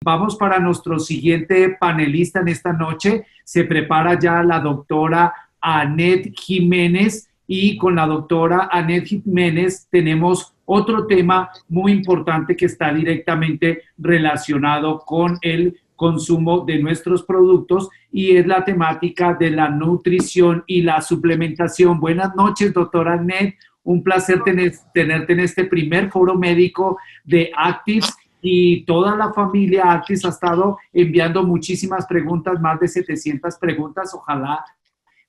Vamos para nuestro siguiente panelista en esta noche. Se prepara ya la doctora Anet Jiménez y con la doctora Anet Jiménez tenemos otro tema muy importante que está directamente relacionado con el consumo de nuestros productos y es la temática de la nutrición y la suplementación. Buenas noches, doctora Anet. Un placer tenerte en este primer foro médico de Actives y toda la familia Actives ha estado enviando muchísimas preguntas, más de 700 preguntas. Ojalá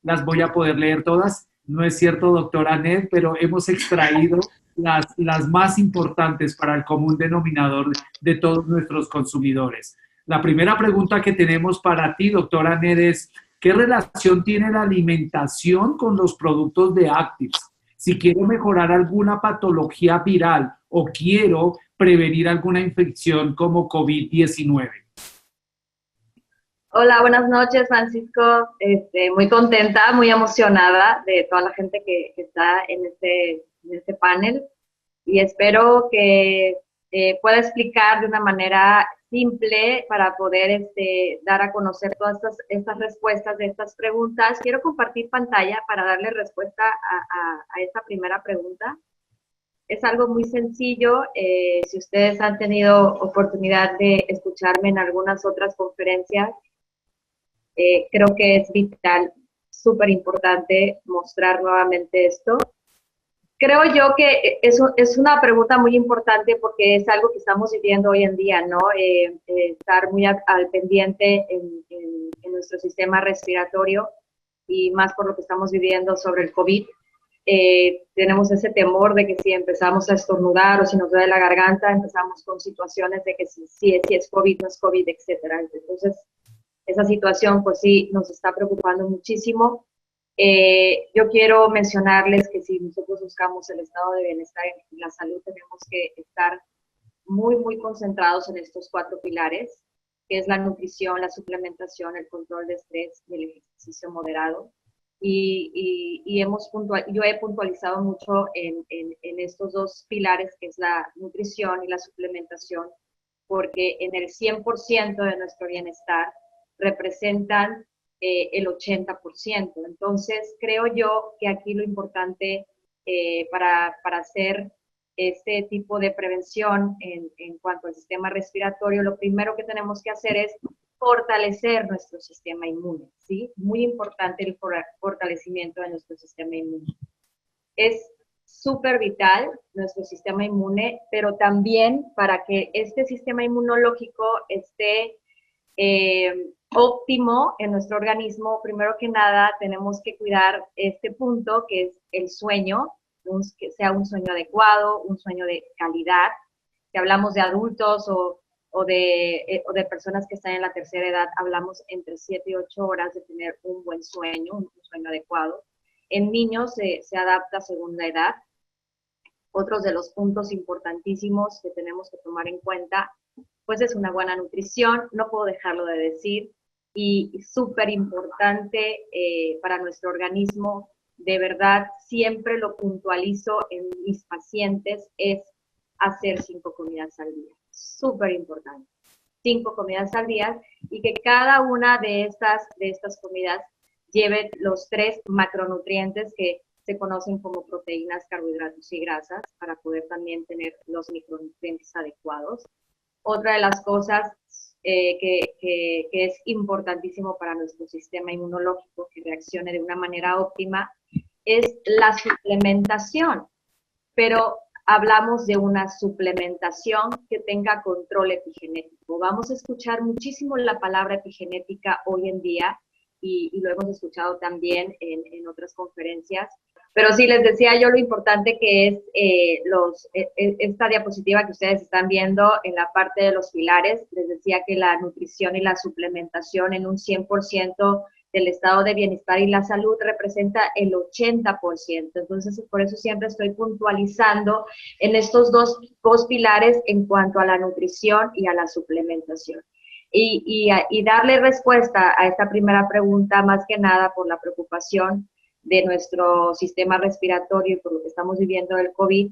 las voy a poder leer todas. No es cierto, doctora Anet, pero hemos extraído las más importantes para el común denominador de todos nuestros consumidores. La primera pregunta que tenemos para ti, doctora Anet, es ¿qué relación tiene la alimentación con los productos de Actives? Si quiero mejorar alguna patología viral o quiero prevenir alguna infección como COVID-19. Hola, buenas noches, Francisco. Muy contenta, muy emocionada de toda la gente que está en este panel y espero que pueda explicar de una manera simple para poder dar a conocer todas estas respuestas de estas preguntas. Quiero compartir pantalla para darle respuesta a esta primera pregunta. Es algo muy sencillo. Si ustedes han tenido oportunidad de escucharme en algunas otras conferencias, creo que es vital, súper importante mostrar nuevamente esto. Creo yo que es una pregunta muy importante porque es algo que estamos viviendo hoy en día, ¿no? Estar muy al pendiente en nuestro sistema respiratorio y más por lo que estamos viviendo sobre el COVID. Tenemos ese temor de que si empezamos a estornudar o si nos duele la garganta, empezamos con situaciones de que si es COVID, no es COVID, etcétera. Entonces, esa situación, pues sí, nos está preocupando muchísimo. Yo quiero mencionarles que si nosotros buscamos el estado de bienestar y la salud, tenemos que estar muy, muy concentrados en estos 4 pilares, que es la nutrición, la suplementación, el control de estrés y el ejercicio moderado. Yo he puntualizado mucho en estos 2 pilares, que es la nutrición y la suplementación, porque en el 100% de nuestro bienestar representan el 80%. Entonces, creo yo que aquí lo importante para hacer este tipo de prevención en cuanto al sistema respiratorio, lo primero que tenemos que hacer es fortalecer nuestro sistema inmune, ¿sí? Muy importante el fortalecimiento de nuestro sistema inmune. Es súper vital nuestro sistema inmune, pero también para que este sistema inmunológico esté óptimo en nuestro organismo, primero que nada tenemos que cuidar este punto que es el sueño, que sea un sueño adecuado, un sueño de calidad. Si hablamos de adultos o de personas que están en la tercera edad, hablamos entre 7 y 8 horas de tener un buen sueño, un sueño adecuado. En niños se adapta según la edad. Otros de los puntos importantísimos que tenemos que tomar en cuenta, pues es una buena nutrición, no puedo dejarlo de decir, y súper importante para nuestro organismo, de verdad, siempre lo puntualizo en mis pacientes, es hacer 5 comidas al día, súper importante, 5 comidas al día, y que cada una de estas comidas lleve los 3 macronutrientes que se conocen como proteínas, carbohidratos y grasas, para poder también tener los micronutrientes adecuados. Otra de las cosas que es importantísimo para nuestro sistema inmunológico que reaccione de una manera óptima es la suplementación, pero hablamos de una suplementación que tenga control epigenético. Vamos a escuchar muchísimo la palabra epigenética hoy en día y lo hemos escuchado también en otras conferencias. Pero sí, les decía yo lo importante que es esta diapositiva que ustedes están viendo en la parte de los pilares. Les decía que la nutrición y la suplementación en un 100% del estado de bienestar y la salud representa el 80%. Entonces, por eso siempre estoy puntualizando en estos dos pilares en cuanto a la nutrición y a la suplementación. Y darle respuesta a esta primera pregunta, más que nada por la preocupación de nuestro sistema respiratorio y por lo que estamos viviendo del COVID,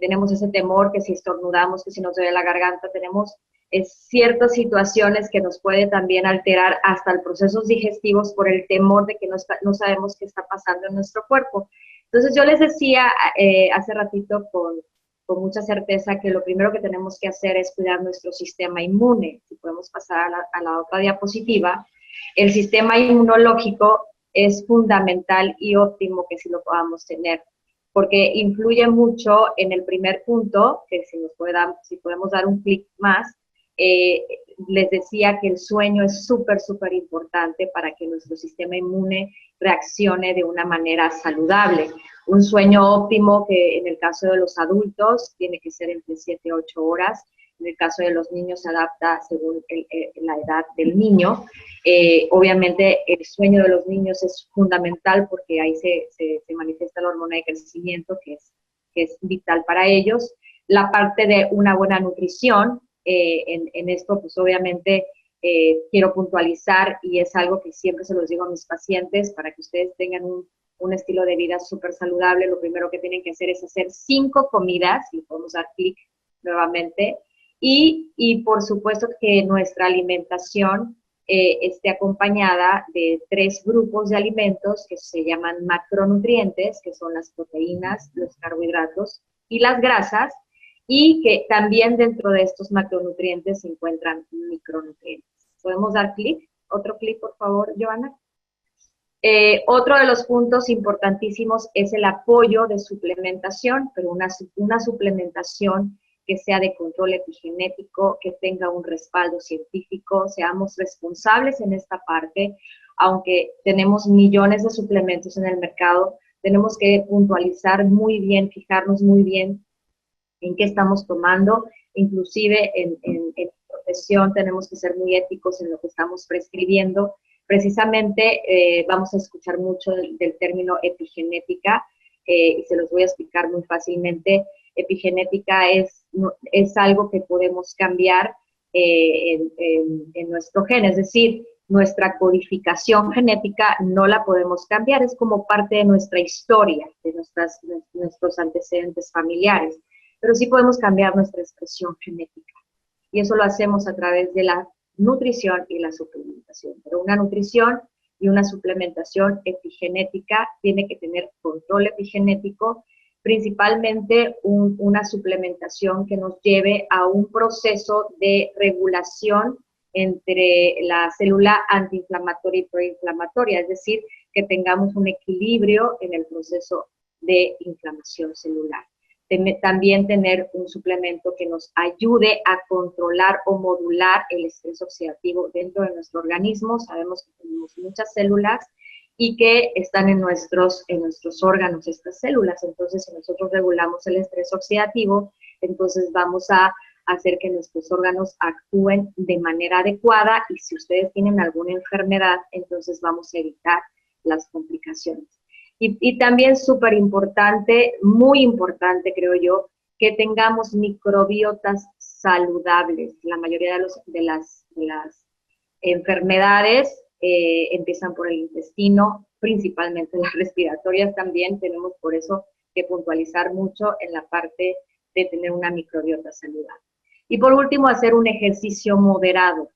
tenemos ese temor que si estornudamos, que si nos duele la garganta, tenemos ciertas situaciones que nos puede también alterar hasta los procesos digestivos por el temor de que no sabemos qué está pasando en nuestro cuerpo. Entonces yo les decía hace ratito con mucha certeza que lo primero que tenemos que hacer es cuidar nuestro sistema inmune. Si podemos pasar a la otra diapositiva, el sistema inmunológico es fundamental y óptimo que sí lo podamos tener, porque influye mucho en el primer punto, que si podemos dar un clic más, les decía que el sueño es súper, súper importante para que nuestro sistema inmune reaccione de una manera saludable. Un sueño óptimo que en el caso de los adultos tiene que ser entre 7 y 8 horas. En el caso de los niños se adapta según la edad del niño. Obviamente el sueño de los niños es fundamental porque ahí se manifiesta la hormona de crecimiento que es vital para ellos. La parte de una buena nutrición, en esto pues obviamente quiero puntualizar y es algo que siempre se los digo a mis pacientes para que ustedes tengan un estilo de vida súper saludable. Lo primero que tienen que hacer es hacer 5 comidas, y podemos dar clic nuevamente, y por supuesto que nuestra alimentación esté acompañada de 3 grupos de alimentos que se llaman macronutrientes, que son las proteínas, los carbohidratos y las grasas, y que también dentro de estos macronutrientes se encuentran micronutrientes. ¿Podemos dar clic? Otro clic, por favor, Joana. Otro de los puntos importantísimos es el apoyo de suplementación, pero una suplementación que sea de control epigenético, que tenga un respaldo científico, seamos responsables en esta parte. Aunque tenemos millones de suplementos en el mercado, tenemos que puntualizar muy bien, fijarnos muy bien en qué estamos tomando. Inclusive en profesión tenemos que ser muy éticos en lo que estamos prescribiendo. Precisamente vamos a escuchar mucho del término epigenética, y se los voy a explicar muy fácilmente. Epigenética es algo que podemos cambiar en nuestro gen, es decir, nuestra codificación genética no la podemos cambiar, es como parte de nuestra historia, de nuestros antecedentes familiares, pero sí podemos cambiar nuestra expresión genética. Y eso lo hacemos a través de la nutrición y la suplementación. Pero una nutrición y una suplementación epigenética tiene que tener control epigenético, principalmente una suplementación que nos lleve a un proceso de regulación entre la célula antiinflamatoria y proinflamatoria, es decir, que tengamos un equilibrio en el proceso de inflamación celular. También tener un suplemento que nos ayude a controlar o modular el estrés oxidativo dentro de nuestro organismo. Sabemos que tenemos muchas células y que están en nuestros órganos estas células. Entonces, si nosotros regulamos el estrés oxidativo, entonces vamos a hacer que nuestros órganos actúen de manera adecuada, y si ustedes tienen alguna enfermedad, entonces vamos a evitar las complicaciones. Y también súper importante, muy importante creo yo, que tengamos microbiotas saludables. La mayoría de las enfermedades empiezan por el intestino, principalmente las respiratorias también. Tenemos por eso que puntualizar mucho en la parte de tener una microbiota saludable. Y por último, hacer un ejercicio moderado,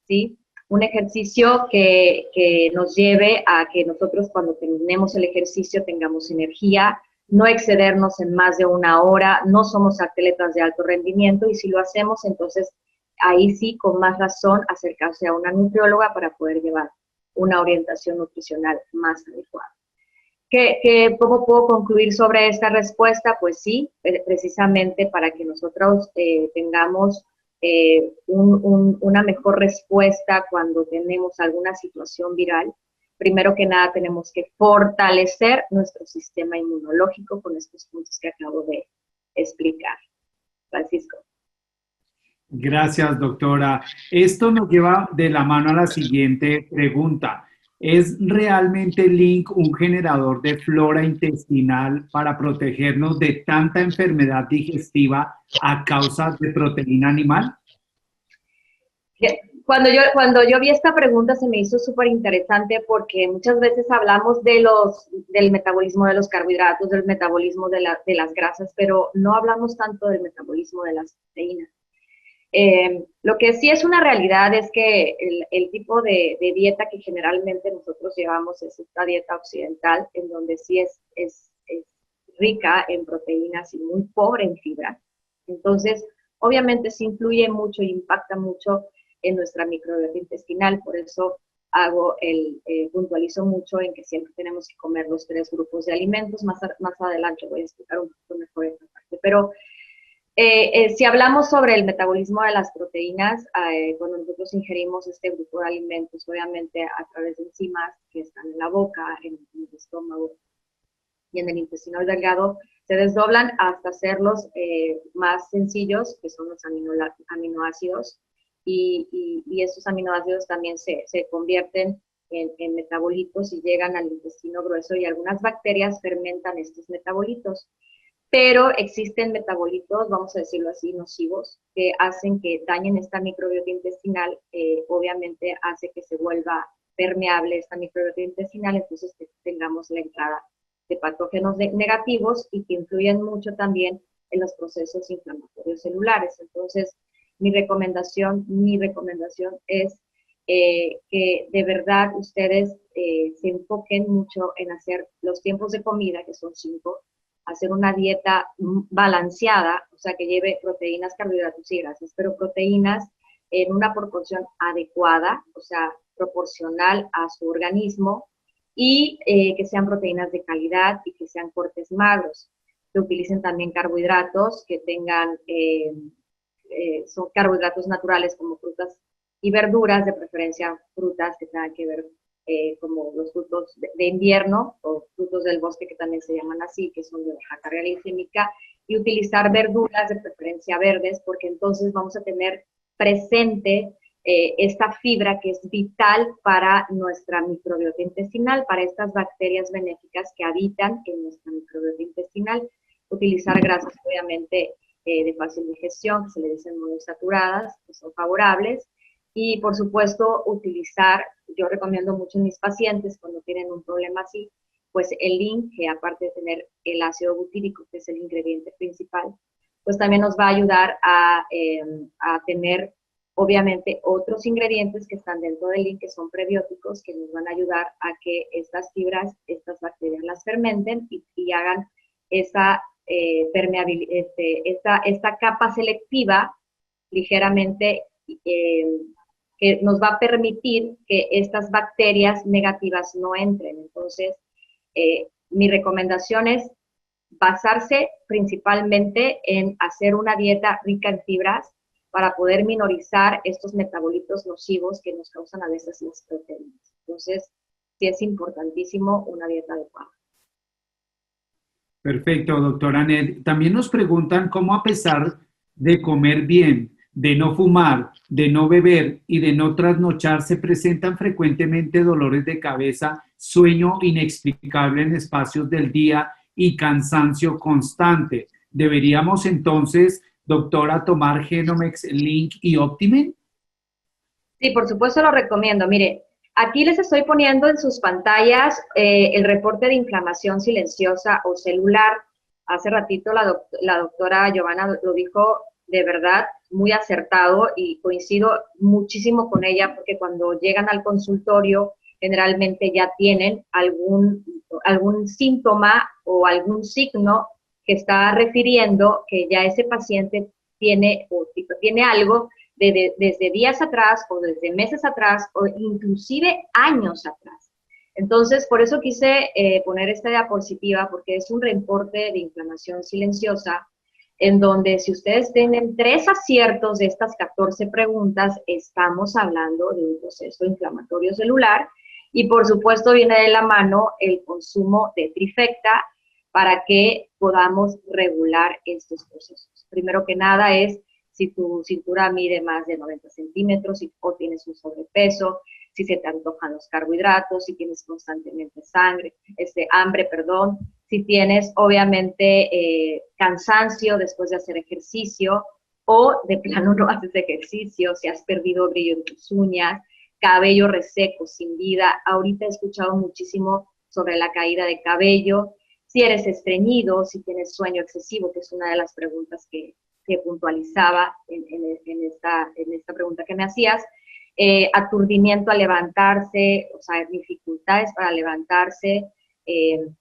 ¿sí? Un ejercicio que nos lleve a que nosotros cuando terminemos el ejercicio tengamos energía, no excedernos en más de 1 hora, no somos atletas de alto rendimiento, y si lo hacemos, entonces ahí sí, con más razón, acercarse a una nutrióloga para poder llevar una orientación nutricional más adecuada. ¿Cómo puedo concluir sobre esta respuesta? Pues sí, precisamente para que nosotros tengamos una mejor respuesta cuando tenemos alguna situación viral. Primero que nada tenemos que fortalecer nuestro sistema inmunológico con estos puntos que acabo de explicar. Francisco. Gracias, doctora. Esto nos lleva de la mano a la siguiente pregunta. ¿Es realmente Link un generador de flora intestinal para protegernos de tanta enfermedad digestiva a causa de proteína animal? Cuando yo vi esta pregunta se me hizo súper interesante, porque muchas veces hablamos del metabolismo de los carbohidratos, del metabolismo de las grasas, pero no hablamos tanto del metabolismo de las proteínas. Lo que sí es una realidad es que el tipo de dieta que generalmente nosotros llevamos es esta dieta occidental, en donde sí es rica en proteínas y muy pobre en fibra. Entonces, obviamente sí influye mucho e impacta mucho en nuestra microbiota intestinal, por eso puntualizo mucho en que siempre tenemos que comer los 3 grupos de alimentos. Más adelante voy a explicar un poco mejor esta parte, pero si hablamos sobre el metabolismo de las proteínas, cuando nosotros ingerimos este grupo de alimentos, obviamente a través de enzimas que están en la boca, en el estómago y en el intestino delgado, se desdoblan hasta hacerlos más sencillos, que son los aminoácidos, y estos aminoácidos también se convierten en metabolitos y llegan al intestino grueso, y algunas bacterias fermentan estos metabolitos. Pero existen metabolitos, vamos a decirlo así, nocivos, que hacen que dañen esta microbiota intestinal, obviamente hace que se vuelva permeable esta microbiota intestinal, entonces que tengamos la entrada de patógenos negativos y que influyen mucho también en los procesos inflamatorios celulares. Entonces, mi recomendación es que de verdad ustedes se enfoquen mucho en hacer los tiempos de comida, que son 5, hacer una dieta balanceada, o sea, que lleve proteínas, carbohidratos y grasas, pero proteínas en una proporción adecuada, o sea, proporcional a su organismo, y que sean proteínas de calidad y que sean cortes magros. Que utilicen también carbohidratos, que tengan, son carbohidratos naturales como frutas y verduras, de preferencia frutas que tengan que ver como los frutos de invierno o frutos del bosque, que también se llaman así, que son de baja carga glicémica, y utilizar verduras de preferencia verdes, porque entonces vamos a tener presente esta fibra que es vital para nuestra microbiota intestinal, para estas bacterias benéficas que habitan en nuestra microbiota intestinal. Utilizar grasas, obviamente, de fácil digestión, que se le dicen monosaturadas, que son favorables. Y, por supuesto, utilizar, yo recomiendo mucho en mis pacientes cuando tienen un problema así, pues el zinc, que aparte de tener el ácido butírico, que es el ingrediente principal, pues también nos va a ayudar a tener, obviamente, otros ingredientes que están dentro del zinc, que son prebióticos, que nos van a ayudar a que estas fibras, estas bacterias las fermenten y hagan esa permeabilidad, esta capa selectiva ligeramente que nos va a permitir que estas bacterias negativas no entren. Entonces, mi recomendación es basarse principalmente en hacer una dieta rica en fibras para poder minorizar estos metabolitos nocivos que nos causan a veces las proteínas. Entonces, sí es importantísimo una dieta adecuada. Perfecto, doctora Anet. También nos preguntan cómo, a pesar de comer bien, de no fumar, de no beber y de no trasnochar, se presentan frecuentemente dolores de cabeza, sueño inexplicable en espacios del día y cansancio constante. ¿Deberíamos entonces, doctora, tomar Genomex, Link y Optimen? Sí, por supuesto lo recomiendo. Mire, aquí les estoy poniendo en sus pantallas el reporte de inflamación silenciosa o celular. Hace ratito la doctora Giovanna lo dijo de verdad muy acertado, y coincido muchísimo con ella, porque cuando llegan al consultorio generalmente ya tienen algún síntoma o algún signo que está refiriendo que ya ese paciente tiene algo desde días atrás o desde meses atrás o inclusive años atrás. Entonces, por eso quise poner esta diapositiva, porque es un reporte de inflamación silenciosa, en donde si ustedes tienen 3 aciertos de estas 14 preguntas, estamos hablando de un proceso inflamatorio celular, y por supuesto viene de la mano el consumo de trifecta para que podamos regular estos procesos. Primero que nada es si tu cintura mide más de 90 centímetros o tienes un sobrepeso, si se te antojan los carbohidratos, si tienes constantemente hambre, si tienes obviamente cansancio después de hacer ejercicio, o de plano no haces ejercicio, si has perdido brillo en tus uñas, cabello reseco, sin vida. Ahorita he escuchado muchísimo sobre la caída de cabello, si eres estreñido, si tienes sueño excesivo, que es una de las preguntas que que puntualizaba en esta pregunta que me hacías. Aturdimiento al levantarse, o sea, dificultades para levantarse,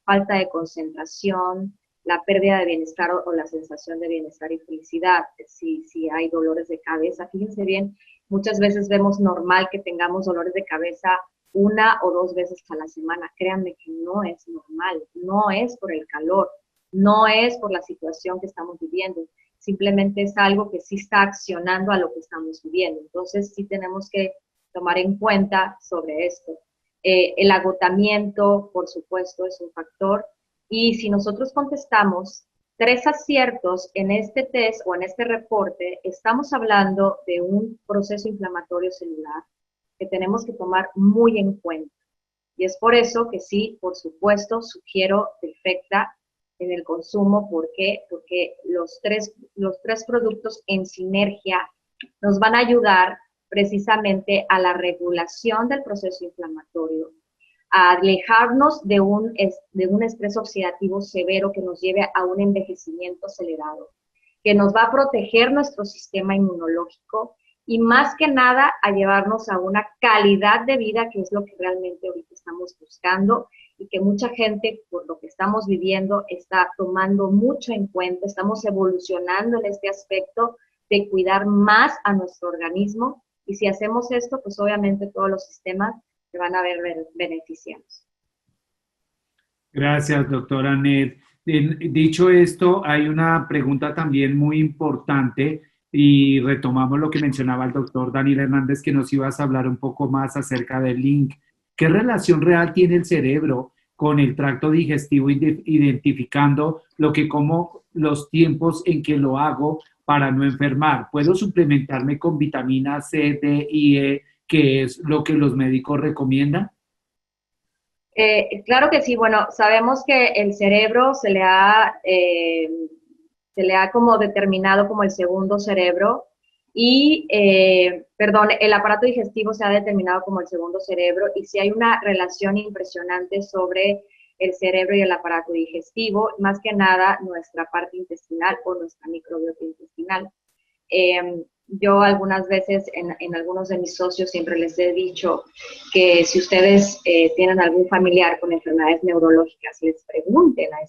falta de concentración, la pérdida de bienestar o la sensación de bienestar y felicidad, si hay dolores de cabeza. Fíjense bien, muchas veces vemos normal que tengamos dolores de cabeza 1 o 2 veces a la semana. Créanme que no es normal, no es por el calor, no es por la situación que estamos viviendo, simplemente es algo que sí está accionando a lo que estamos viviendo. Entonces sí tenemos que tomar en cuenta sobre esto. El agotamiento, por supuesto, es un factor. Y si nosotros contestamos 3 aciertos en este test o en este reporte, estamos hablando de un proceso inflamatorio celular que tenemos que tomar muy en cuenta. Y es por eso que sí, por supuesto, sugiero Trifecta en el consumo. ¿Por qué? Porque los tres productos en sinergia nos van a ayudar precisamente a la regulación del proceso inflamatorio, a alejarnos de un estrés oxidativo severo que nos lleve a un envejecimiento acelerado, que nos va a proteger nuestro sistema inmunológico y más que nada a llevarnos a una calidad de vida, que es lo que realmente ahorita estamos buscando y que mucha gente, por lo que estamos viviendo, está tomando mucho en cuenta. Estamos evolucionando en este aspecto de cuidar más a nuestro organismo, y si hacemos esto, pues obviamente todos los sistemas se van a ver beneficiados. Gracias, doctora Ned. Dicho esto, hay una pregunta también muy importante y retomamos lo que mencionaba el doctor Daniel Hernández, que nos ibas a hablar un poco más acerca del link. ¿Qué relación real tiene el cerebro con el tracto digestivo, identificando lo que como, los tiempos en que lo hago para no enfermar? ¿Puedo suplementarme con vitamina C, D y E, que es lo que los médicos recomiendan? Claro que sí. Bueno, sabemos que el cerebro se le ha como determinado como el segundo cerebro y, perdón, el aparato digestivo se ha determinado como el segundo cerebro, y sí hay una relación impresionante sobre el cerebro y el aparato digestivo, más que nada nuestra parte intestinal o nuestra microbiota intestinal. Yo algunas veces en algunos de mis socios siempre les he dicho que si ustedes tienen algún familiar con enfermedades neurológicas, les pregunten a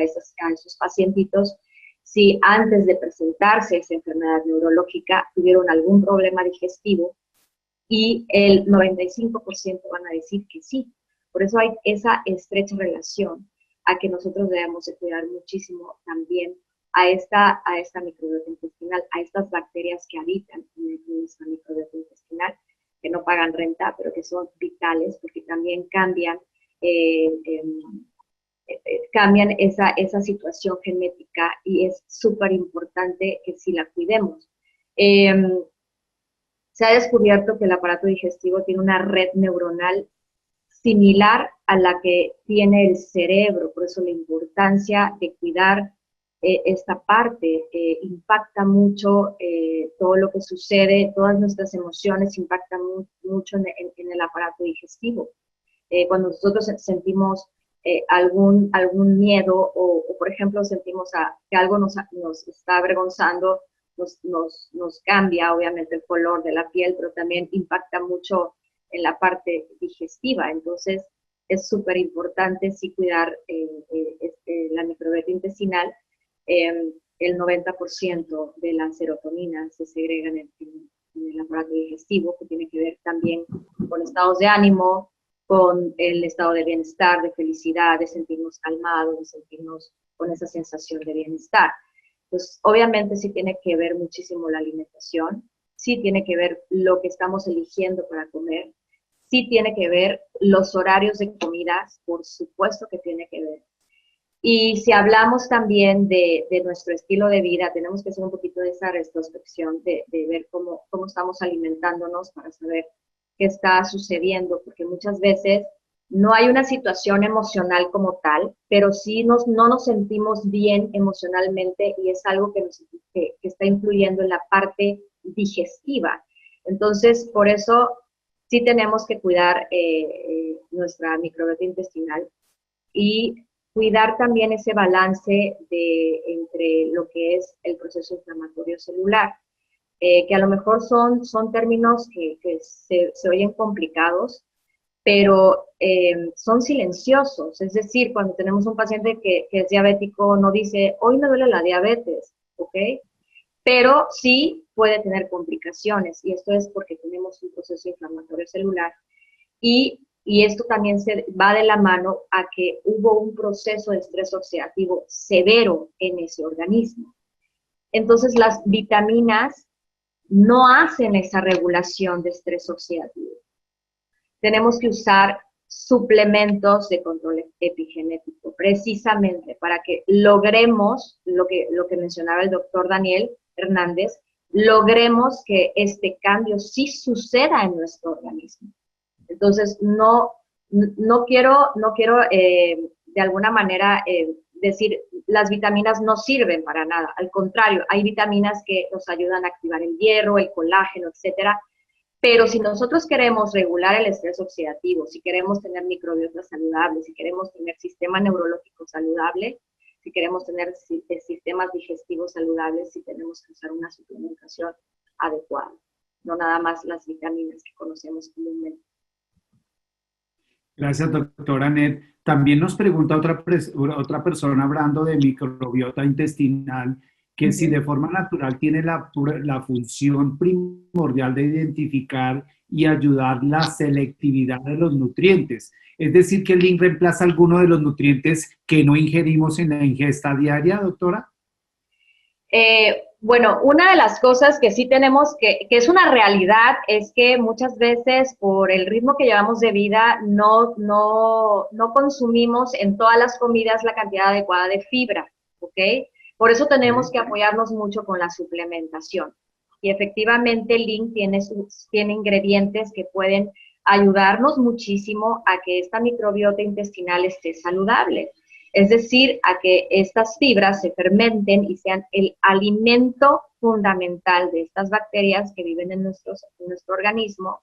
esos pacientitos si antes de presentarse esa enfermedad neurológica tuvieron algún problema digestivo, y el 95% van a decir que sí. Por eso hay esa estrecha relación a que nosotros debemos de cuidar muchísimo también a esta microbiota intestinal, a estas bacterias que habitan en nuestra microbiota intestinal, que no pagan renta, pero que son vitales porque también cambian esa situación genética, y es súper importante que sí la cuidemos. Se ha descubierto que el aparato digestivo tiene una red neuronal similar a la que tiene el cerebro, por eso la importancia de cuidar esta parte. Impacta mucho todo lo que sucede, todas nuestras emociones impactan mucho en el aparato digestivo. Cuando nosotros sentimos algún miedo o, por ejemplo, sentimos que algo nos está avergonzando, nos cambia obviamente el color de la piel, pero también impacta mucho en la parte digestiva. Entonces es súper importante sí cuidar la microbiota intestinal. El 90% de la serotonina se segrega en el aparato digestivo, que tiene que ver también con estados de ánimo, con el estado de bienestar, de felicidad, de sentirnos calmados, de sentirnos con esa sensación de bienestar. Pues obviamente sí tiene que ver muchísimo la alimentación, sí tiene que ver lo que estamos eligiendo para comer, sí tiene que ver los horarios de comidas, por supuesto que tiene que ver. Y si hablamos también de nuestro estilo de vida, tenemos que hacer un poquito de esa retrospección, de ver cómo estamos alimentándonos para saber qué está sucediendo, porque muchas veces no hay una situación emocional como tal, pero sí no nos sentimos bien emocionalmente, y es algo que está influyendo en la parte digestiva. Entonces, por eso sí tenemos que cuidar nuestra microbiota intestinal, y cuidar también ese balance entre lo que es el proceso inflamatorio celular, que a lo mejor son términos que se oyen complicados, pero son silenciosos. Es decir, cuando tenemos un paciente que es diabético, no dice, hoy me duele la diabetes, ¿ok? Pero sí puede tener complicaciones, y esto es porque tenemos un proceso inflamatorio celular, y esto también se va de la mano a que hubo un proceso de estrés oxidativo severo en ese organismo. Entonces, las vitaminas no hacen esa regulación de estrés oxidativo. Tenemos que usar suplementos de control epigenético, precisamente para que logremos lo que mencionaba el doctor Daniel Hernández, logremos que este cambio sí suceda en nuestro organismo. Entonces, no quiero de alguna manera decir las vitaminas no sirven para nada. Al contrario, hay vitaminas que nos ayudan a activar el hierro, el colágeno, etcétera. Pero si nosotros queremos regular el estrés oxidativo, si queremos tener microbiota saludable, si queremos tener sistema neurológico saludable, si queremos tener sistemas digestivos saludables, sí tenemos que usar una suplementación adecuada, no nada más las vitaminas que conocemos comúnmente. Gracias, doctora Anet. También nos pregunta otra persona hablando de microbiota intestinal, que si de forma natural tiene la función primordial de identificar y ayudar la selectividad de los nutrientes. Es decir, que el link reemplaza alguno de los nutrientes que no ingerimos en la ingesta diaria, doctora. Bueno, una de las cosas que sí tenemos que es una realidad es que muchas veces por el ritmo que llevamos de vida no consumimos en todas las comidas la cantidad adecuada de fibra, ¿ok? Por eso tenemos que apoyarnos mucho con la suplementación. Y efectivamente el Link tiene ingredientes que pueden ayudarnos muchísimo a que esta microbiota intestinal esté saludable. Es decir, a que estas fibras se fermenten y sean el alimento fundamental de estas bacterias que viven en nuestro organismo,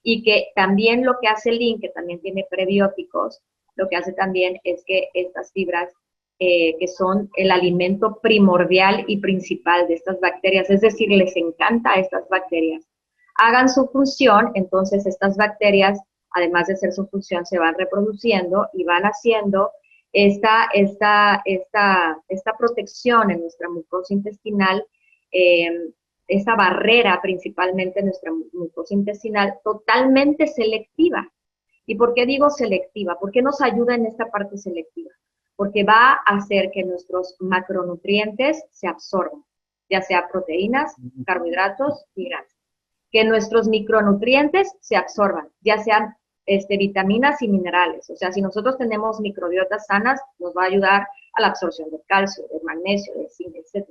y que también lo que hace el Link, que también tiene prebióticos, lo que hace también es que estas fibras, que son el alimento primordial y principal de estas bacterias, es decir, les encanta a estas bacterias, hagan su función. Entonces estas bacterias, además de hacer su función, se van reproduciendo y van haciendo esta protección en nuestra mucosa intestinal, esta barrera principalmente en nuestra mucosa intestinal totalmente selectiva. ¿Y por qué digo selectiva? ¿Por qué nos ayuda en esta parte selectiva? Porque va a hacer que nuestros macronutrientes se absorban, ya sea proteínas, carbohidratos y grasas. Que nuestros micronutrientes se absorban, ya sean vitaminas y minerales. O sea, si nosotros tenemos microbiotas sanas, nos va a ayudar a la absorción del calcio, del magnesio, del zinc, etc.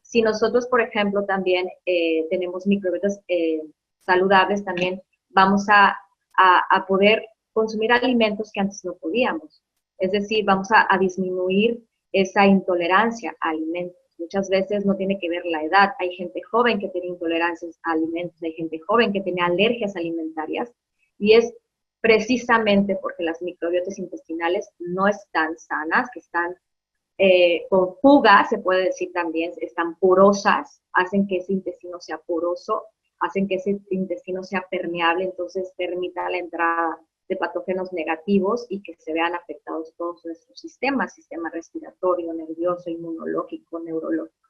Si nosotros, por ejemplo, también tenemos microbiotas saludables, también vamos a poder consumir alimentos que antes no podíamos. Es decir, vamos a disminuir esa intolerancia a alimentos. Muchas veces no tiene que ver la edad. Hay gente joven que tiene intolerancias a alimentos, hay gente joven que tiene alergias alimentarias, y es precisamente porque las microbiotas intestinales no están sanas, que están con fuga, se puede decir también, están porosas, hacen que ese intestino sea poroso, hacen que ese intestino sea permeable, entonces permita la entrada de patógenos negativos y que se vean afectados todos nuestros sistemas, sistema respiratorio, nervioso, inmunológico, neurológico.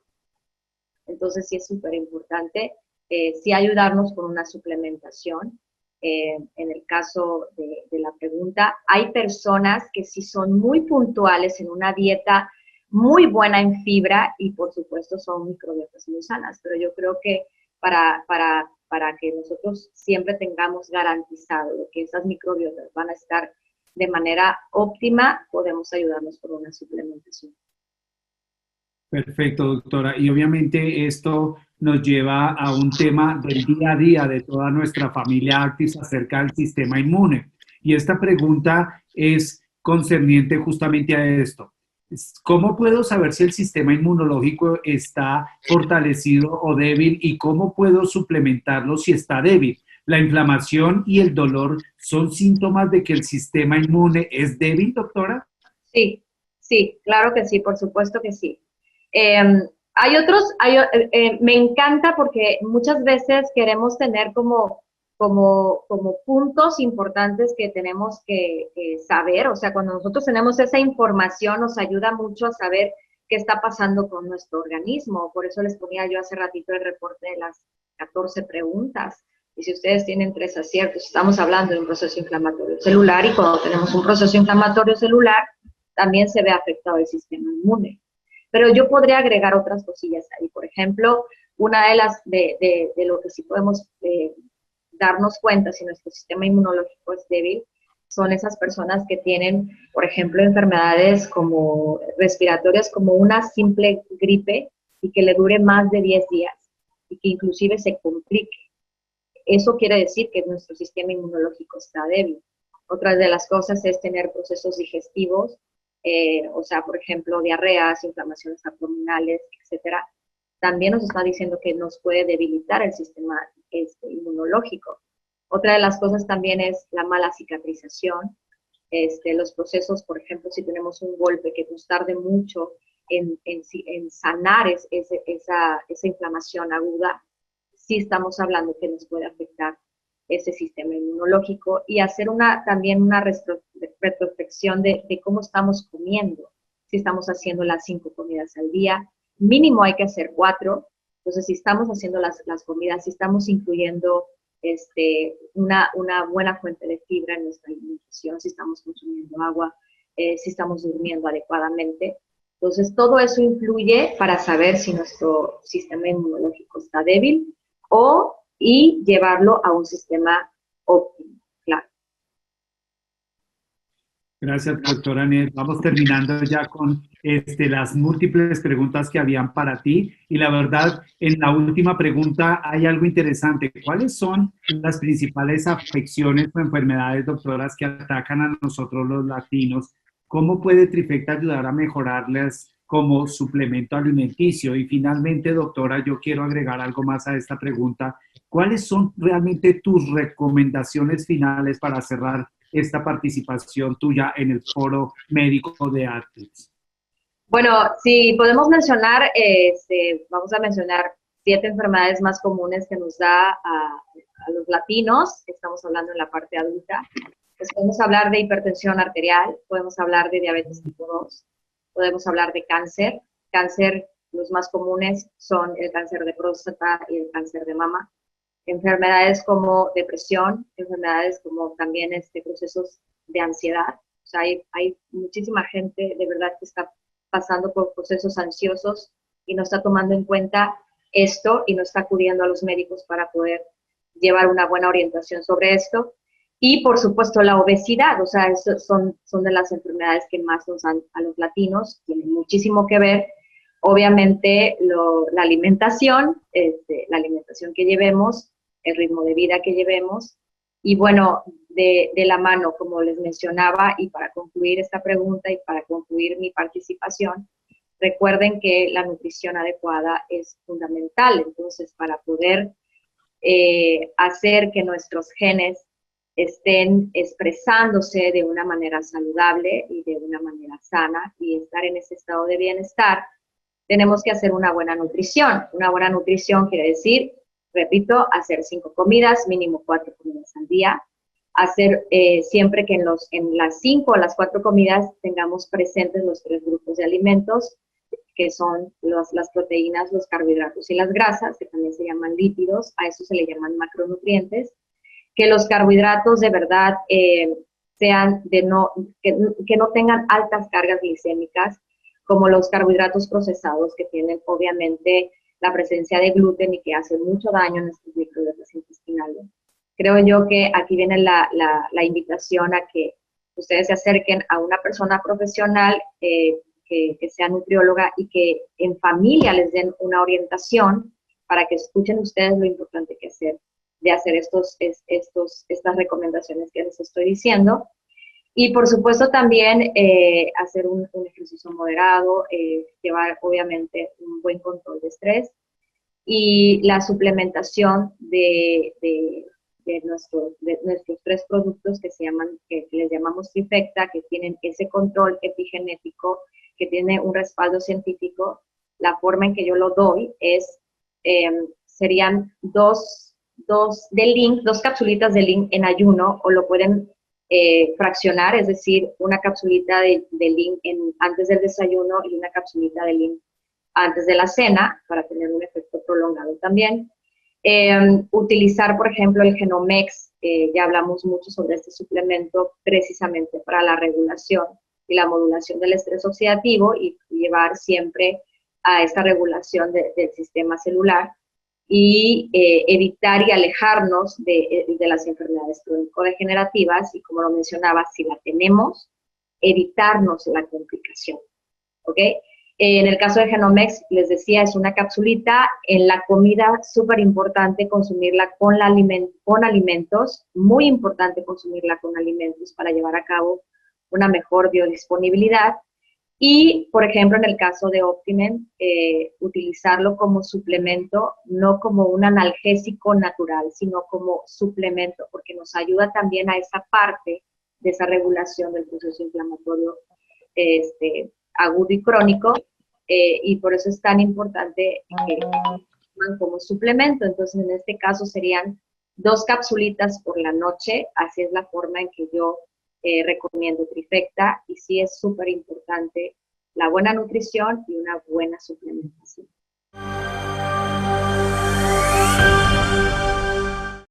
Entonces sí es súper importante, sí ayudarnos con una suplementación. En el caso de la pregunta, hay personas que sí son muy puntuales en una dieta muy buena en fibra y por supuesto son microbiotas muy sanas, pero yo creo que para que nosotros siempre tengamos garantizado que esas microbiotas van a estar de manera óptima, podemos ayudarnos con una suplementación. Perfecto, doctora. Y obviamente esto nos lleva a un tema del día a día de toda nuestra familia Actis acerca del sistema inmune. Y esta pregunta es concerniente justamente a esto. ¿Cómo puedo saber si el sistema inmunológico está fortalecido o débil y cómo puedo suplementarlo si está débil? ¿La inflamación y el dolor son síntomas de que el sistema inmune es débil, doctora? Sí, sí, claro que sí, por supuesto que sí. Hay otros, me encanta porque muchas veces queremos tener como puntos importantes que tenemos que saber, o sea, cuando nosotros tenemos esa información nos ayuda mucho a saber qué está pasando con nuestro organismo. Por eso les ponía yo hace ratito el reporte de las 14 preguntas. Y si ustedes tienen 3 aciertos, estamos hablando de un proceso inflamatorio celular y cuando tenemos un proceso inflamatorio celular, también se ve afectado el sistema inmune. Pero yo podría agregar otras cosillas ahí. Por ejemplo, una de las de lo que sí podemos darnos cuenta si nuestro sistema inmunológico es débil son esas personas que tienen, por ejemplo, enfermedades como respiratorias, como una simple gripe y que le dure más de 10 días y que inclusive se complique. Eso quiere decir que nuestro sistema inmunológico está débil. Otra de las cosas es tener procesos digestivos, o sea, por ejemplo, diarreas, inflamaciones abdominales, etcétera. También nos está diciendo que nos puede debilitar el sistema inmunológico. Otra de las cosas también es la mala cicatrización. Los procesos, por ejemplo, si tenemos un golpe que nos tarde mucho en sanar esa inflamación aguda, sí estamos hablando que nos puede afectar ese sistema inmunológico y hacer también una retrospección de cómo estamos comiendo, si estamos haciendo las 5 comidas al día, mínimo hay que hacer 4, entonces si estamos haciendo las comidas, si estamos incluyendo una buena fuente de fibra en nuestra alimentación, si estamos consumiendo agua, si estamos durmiendo adecuadamente. Entonces, todo eso influye para saber si nuestro sistema inmunológico está débil y llevarlo a un sistema óptimo, claro. Gracias, doctora Anet. Vamos terminando ya con las múltiples preguntas que habían para ti. Y la verdad, en la última pregunta hay algo interesante. ¿Cuáles son las principales afecciones o enfermedades, doctoras, que atacan a nosotros los latinos? ¿Cómo puede Trifecta ayudar a mejorarlas como suplemento alimenticio? Y finalmente, doctora, yo quiero agregar algo más a esta pregunta. ¿Cuáles son realmente tus recomendaciones finales para cerrar esta participación tuya en el foro médico de ATLETS? Bueno, si podemos mencionar, vamos a mencionar 7 enfermedades más comunes que nos da a los latinos, estamos hablando en la parte adulta. Pues podemos hablar de hipertensión arterial, podemos hablar de diabetes tipo 2, podemos hablar de cáncer. Cáncer, los más comunes son el cáncer de próstata y el cáncer de mama. Enfermedades como depresión, enfermedades como también procesos de ansiedad. O sea, hay muchísima gente de verdad que está pasando por procesos ansiosos y no está tomando en cuenta esto y no está acudiendo a los médicos para poder llevar una buena orientación sobre esto. Y por supuesto la obesidad, o sea, son de las enfermedades que más nos dan a los latinos, tienen muchísimo que ver. Obviamente la alimentación que llevemos, el ritmo de vida que llevemos, y bueno, de la mano, como les mencionaba, y para concluir esta pregunta y para concluir mi participación, recuerden que la nutrición adecuada es fundamental. Entonces, para poder hacer que nuestros genes estén expresándose de una manera saludable y de una manera sana y estar en ese estado de bienestar, tenemos que hacer una buena nutrición. Una buena nutrición quiere decir, repito, hacer 5 comidas, mínimo 4 comidas al día. Hacer siempre que en las 5 o las 4 comidas tengamos presentes los 3 grupos de alimentos, que son las proteínas, los carbohidratos y las grasas, que también se llaman lípidos, a eso se le llaman macronutrientes. Que los carbohidratos de verdad sean que no tengan altas cargas glicémicas, como los carbohidratos procesados que tienen obviamente la presencia de gluten y que hacen mucho daño en nuestros microbiota intestinales. Creo yo que aquí viene la invitación a que ustedes se acerquen a una persona profesional que sea nutrióloga y que en familia les den una orientación para que escuchen ustedes lo importante que es de hacer estas recomendaciones que les estoy diciendo. Y por supuesto también hacer un ejercicio moderado, llevar obviamente un buen control de estrés y la suplementación de de nuestros 3 productos que les llamamos trifecta, que tienen ese control epigenético, que tiene un respaldo científico. La forma en que yo lo doy serían dos capsulitas de Link en ayuno, o lo pueden fraccionar, es decir, una capsulita de Link antes del desayuno y una capsulita de Link antes de la cena, para tener un efecto prolongado también. Utilizar, por ejemplo, el Genomex, ya hablamos mucho sobre este suplemento, precisamente para la regulación y la modulación del estrés oxidativo, y llevar siempre a esta regulación del sistema celular, y evitar y alejarnos de las enfermedades crónico-degenerativas, y como lo mencionaba, si la tenemos, evitarnos la complicación, ¿ok? En el caso de Genomex, les decía, es una capsulita. En la comida, súper importante consumirla con alimentos, muy importante consumirla con alimentos para llevar a cabo una mejor biodisponibilidad. Y, por ejemplo, en el caso de Optimen, utilizarlo como suplemento, no como un analgésico natural, sino como suplemento, porque nos ayuda también a esa parte de esa regulación del proceso inflamatorio agudo y crónico, y por eso es tan importante que toman como suplemento. Entonces, en este caso serían 2 capsulitas por la noche. Así es la forma en que yo recomiendo trifecta, y sí es súper importante la buena nutrición y una buena suplementación.